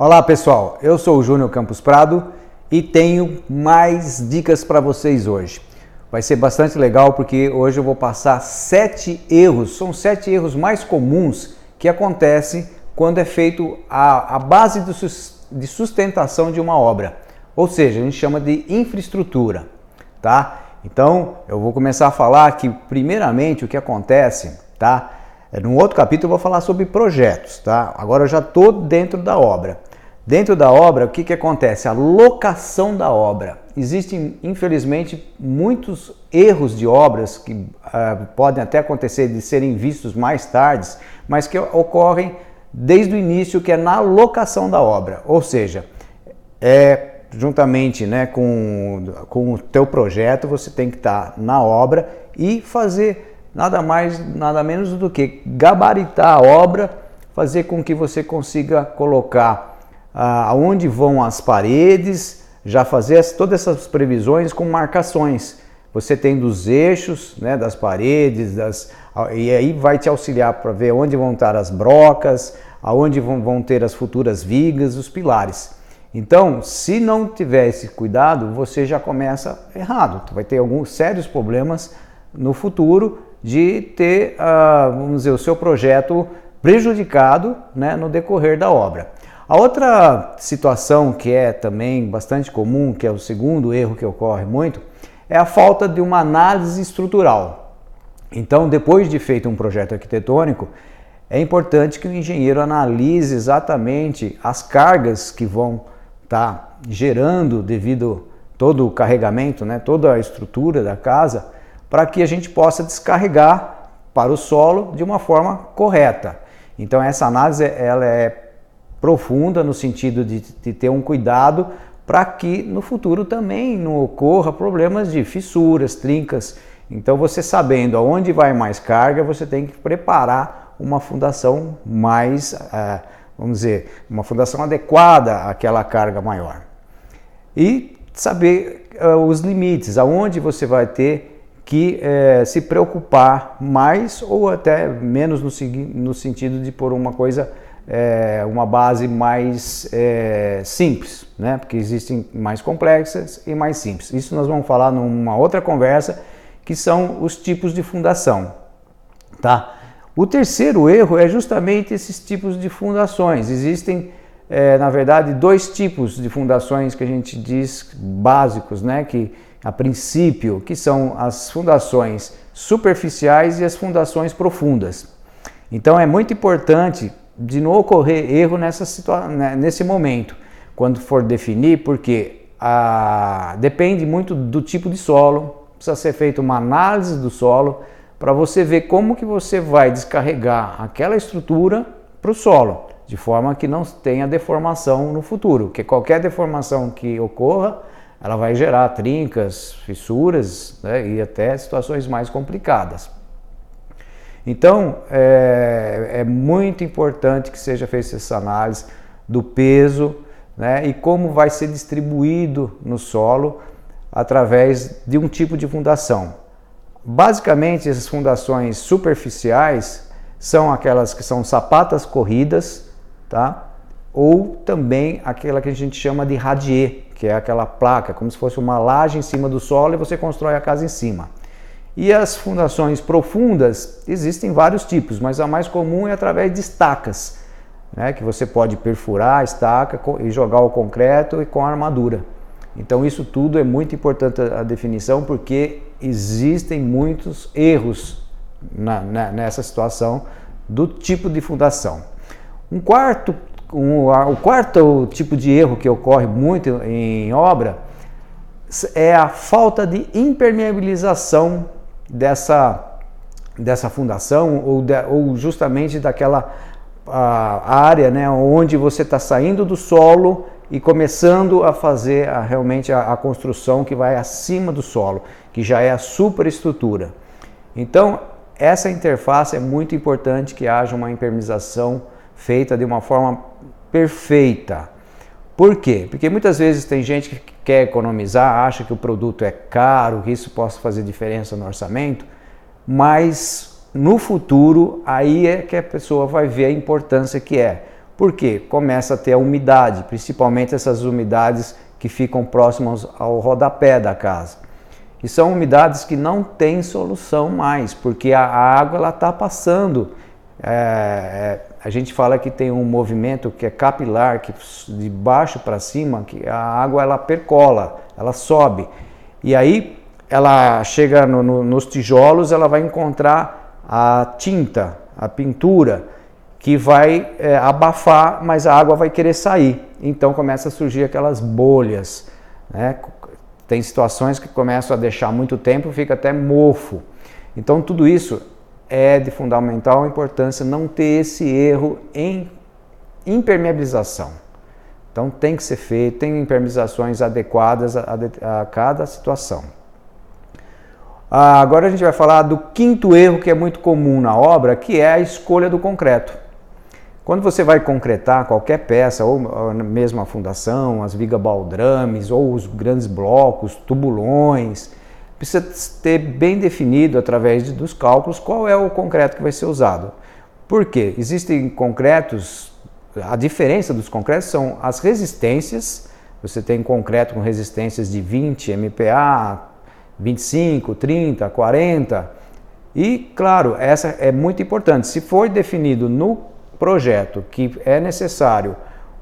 Olá pessoal, eu sou o Júnior Campos Prado e tenho mais dicas para vocês hoje. Vai ser bastante legal porque hoje eu vou passar 7 erros, são 7 erros mais comuns que acontecem quando é feito a base de sustentação de uma obra, ou seja, a gente chama de infraestrutura, tá? Então eu vou começar a falar que primeiramente o que acontece, tá? No outro capítulo eu vou falar sobre projetos, tá? Agora eu já estou dentro da obra. Dentro da obra, o que acontece? A locação da obra. Existem, infelizmente, muitos erros de obras que podem até acontecer de serem vistos mais tarde, mas que ocorrem desde o início, que é na locação da obra. Ou seja, juntamente, né, com o teu projeto, você tem que estar na obra e fazer nada mais, nada menos do que gabaritar a obra, fazer com que você consiga colocar aonde vão as paredes, já fazer todas essas previsões com marcações. Você tem dos eixos, né, das paredes, e aí vai te auxiliar para ver onde vão estar as brocas, aonde vão ter as futuras vigas, os pilares. Então, se não tiver esse cuidado, você já começa errado. Tu vai ter alguns sérios problemas no futuro de ter, vamos dizer, o seu projeto prejudicado, né, no decorrer da obra. A outra situação que é também bastante comum, que é o segundo erro que ocorre muito, é a falta de uma análise estrutural. Então, depois de feito um projeto arquitetônico, é importante que o engenheiro analise exatamente as cargas que vão estar gerando devido todo o carregamento, né, toda a estrutura da casa, para que a gente possa descarregar para o solo de uma forma correta. Então, essa análise ela é profunda no sentido de ter um cuidado para que no futuro também não ocorra problemas de fissuras, trincas. Então, você sabendo aonde vai mais carga, você tem que preparar uma fundação mais, vamos dizer, uma fundação adequada àquela carga maior. E saber os limites, aonde você vai ter que se preocupar mais ou até menos no sentido de pôr uma coisa, uma base mais simples, né? Porque existem mais complexas e mais simples. Isso nós vamos falar numa outra conversa, que são os tipos de fundação, tá? O terceiro erro é justamente esses tipos de fundações. Existem, na verdade, 2 tipos de fundações que a gente diz básicos, né? Que a princípio, que são as fundações superficiais e as fundações profundas. Então é muito importante de não ocorrer erro nesse momento, quando for definir, porque depende muito do tipo de solo, precisa ser feita uma análise do solo para você ver como que você vai descarregar aquela estrutura para o solo, de forma que não tenha deformação no futuro, porque qualquer deformação que ocorra, ela vai gerar trincas, fissuras, né, e até situações mais complicadas. Então, é muito importante que seja feita essa análise do peso, né, e como vai ser distribuído no solo através de um tipo de fundação. Basicamente, essas fundações superficiais são aquelas que são sapatas corridas, tá? Ou também aquela que a gente chama de radier, que é aquela placa, como se fosse uma laje em cima do solo e você constrói a casa em cima. E as fundações profundas, existem vários tipos, mas a mais comum é através de estacas, né, que você pode perfurar a estaca e jogar o concreto e com a armadura. Então isso tudo é muito importante a definição, porque existem muitos erros nessa situação do tipo de fundação. O quarto tipo de erro que ocorre muito em obra é a falta de impermeabilização dessa fundação ou justamente daquela área, né, onde você está saindo do solo e começando a fazer realmente a construção que vai acima do solo, que já é a superestrutura. Então, essa interface é muito importante, que haja uma impermeabilização feita de uma forma perfeita. Por quê? Porque muitas vezes tem gente que quer economizar, acha que o produto é caro, que isso possa fazer diferença no orçamento, mas no futuro aí é que a pessoa vai ver a importância que é. Por quê? Começa a ter a umidade, principalmente essas umidades que ficam próximas ao rodapé da casa. E são umidades que não têm solução mais, porque a água está passando. A gente fala que tem um movimento que é capilar, que de baixo para cima, que a água ela percola, ela sobe. E aí ela chega nos tijolos, ela vai encontrar a tinta, a pintura, que vai abafar, mas a água vai querer sair. Então começa a surgir aquelas bolhas, né? Tem situações que começam a deixar muito tempo, fica até mofo. Então tudo isso é de fundamental importância não ter esse erro em impermeabilização. Então tem que ser feito, tem impermeabilizações adequadas a cada situação. Agora a gente vai falar do quinto erro que é muito comum na obra, que é a escolha do concreto. Quando você vai concretar qualquer peça, ou mesmo a fundação, as vigas baldrames, ou os grandes blocos, tubulões, precisa ter bem definido através dos cálculos qual é o concreto que vai ser usado. Por quê? Existem concretos, a diferença dos concretos são as resistências. Você tem concreto com resistências de 20 MPa, 25, 30, 40 e, claro, essa é muito importante. Se for definido no projeto que é necessário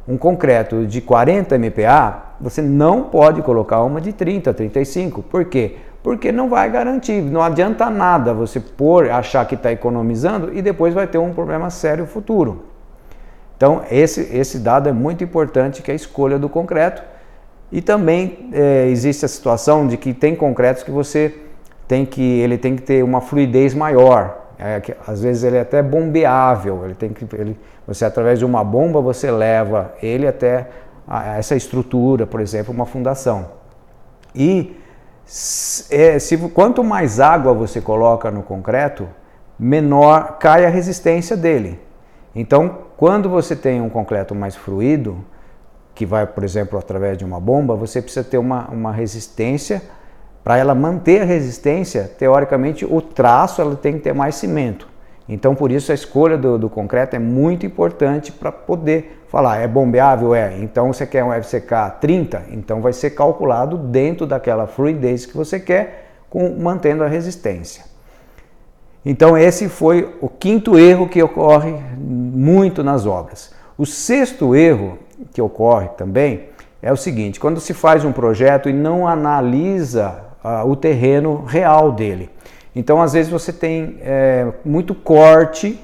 um concreto de 40 MPa, você não pode colocar uma de 30, 35. Por quê? Porque não vai garantir, não adianta nada você achar que está economizando e depois vai ter um problema sério futuro. Então esse dado é muito importante, que é a escolha do concreto. E também existe a situação de que tem concretos que ele tem que ter uma fluidez maior. Às vezes ele é até bombeável, você através de uma bomba você leva ele até essa estrutura, por exemplo, uma fundação. E quanto mais água você coloca no concreto, menor cai a resistência dele. Então, quando você tem um concreto mais fluido, que vai, por exemplo, através de uma bomba, você precisa ter uma resistência. Para ela manter a resistência, teoricamente, o traço ela tem que ter mais cimento. Então, por isso, a escolha do concreto é muito importante para poder falar, é bombeável? Então você quer um FCK 30? Então vai ser calculado dentro daquela fluidez que você quer, mantendo a resistência. Então esse foi o quinto erro que ocorre muito nas obras. O sexto erro que ocorre também é o seguinte: quando se faz um projeto e não analisa o terreno real dele. Então, às vezes você tem muito corte,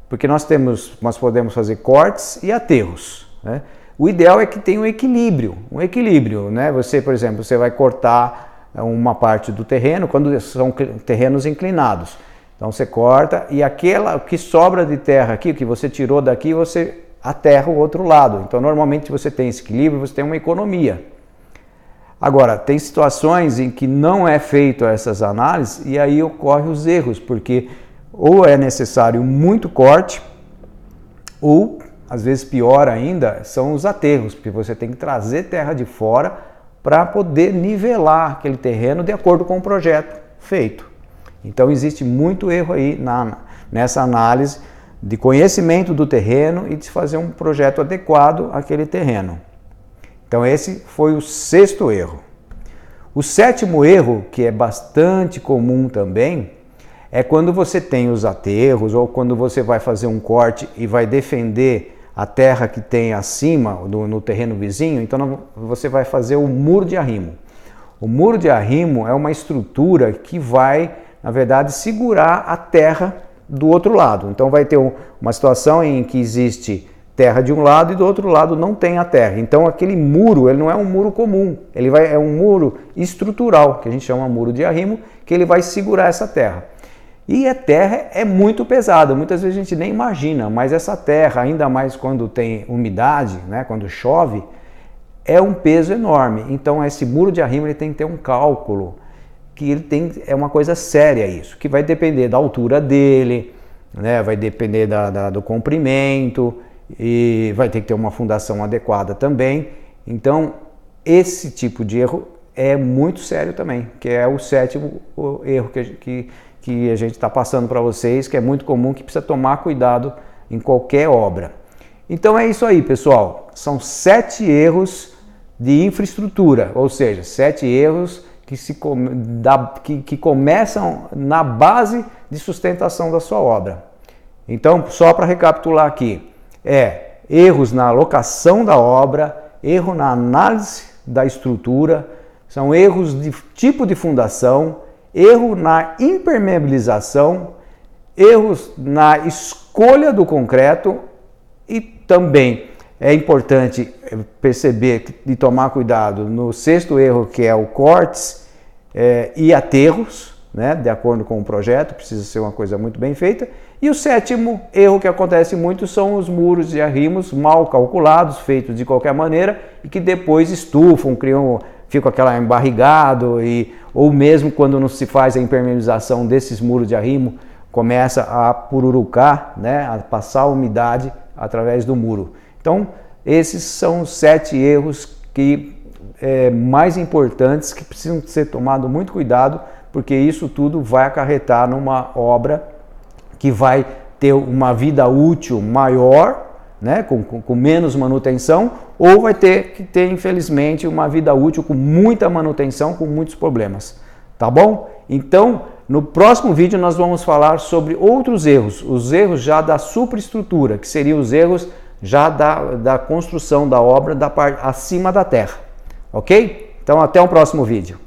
porque nós podemos fazer cortes e aterros, né? O ideal é que tenha um equilíbrio, né? Você, por exemplo, você vai cortar uma parte do terreno quando são terrenos inclinados. Então você corta e o que sobra de terra aqui, o que você tirou daqui, você aterra o outro lado. Então, normalmente você tem esse equilíbrio, você tem uma economia. Agora, tem situações em que não é feito essas análises e aí ocorrem os erros, porque ou é necessário muito corte, ou, às vezes pior ainda, são os aterros, porque você tem que trazer terra de fora para poder nivelar aquele terreno de acordo com o projeto feito. Então existe muito erro aí nessa análise de conhecimento do terreno e de fazer um projeto adequado àquele terreno. Então esse foi o sexto erro. O sétimo erro, que é bastante comum também, é quando você tem os aterros ou quando você vai fazer um corte e vai defender a terra que tem acima no terreno vizinho, então você vai fazer o muro de arrimo. O muro de arrimo é uma estrutura que vai, na verdade, segurar a terra do outro lado. Então vai ter uma situação em que existe terra de um lado e do outro lado não tem a terra. Então aquele muro, ele não é um muro comum, é um muro estrutural, que a gente chama muro de arrimo, que ele vai segurar essa terra. E a terra é muito pesada, muitas vezes a gente nem imagina, mas essa terra, ainda mais quando tem umidade, né, quando chove, é um peso enorme. Então esse muro de arrimo ele tem que ter um cálculo, que é uma coisa séria isso, que vai depender da altura dele, né, vai depender do comprimento, e vai ter que ter uma fundação adequada também. Então esse tipo de erro é muito sério também, que é o sétimo erro que a gente está passando para vocês, que é muito comum, que precisa tomar cuidado em qualquer obra. Então é isso aí, pessoal. São 7 erros de infraestrutura, ou seja, 7 erros que começam na base de sustentação da sua obra. Então, só para recapitular aqui, erros na alocação da obra, erro na análise da estrutura, são erros de tipo de fundação, erro na impermeabilização, erros na escolha do concreto e também é importante perceber e tomar cuidado no 6º erro, que é o cortes e aterros, né, de acordo com o projeto, precisa ser uma coisa muito bem feita. E o 7º erro que acontece muito são os muros e arrimos mal calculados, feitos de qualquer maneira e que depois estufam, ficam aquela embarrigado, ou mesmo quando não se faz a impermeabilização desses muros de arrimo, começa a pururucar, né, a passar umidade através do muro. Então, esses são os 7 erros mais importantes que precisam ser tomados muito cuidado, porque isso tudo vai acarretar numa obra que vai ter uma vida útil maior, né, com menos manutenção, ou vai ter que ter, infelizmente, uma vida útil com muita manutenção, com muitos problemas. Tá bom? Então, no próximo vídeo nós vamos falar sobre outros erros, os erros já da superestrutura, que seriam os erros já da construção da obra da parte acima da terra. Ok? Então, até o próximo vídeo.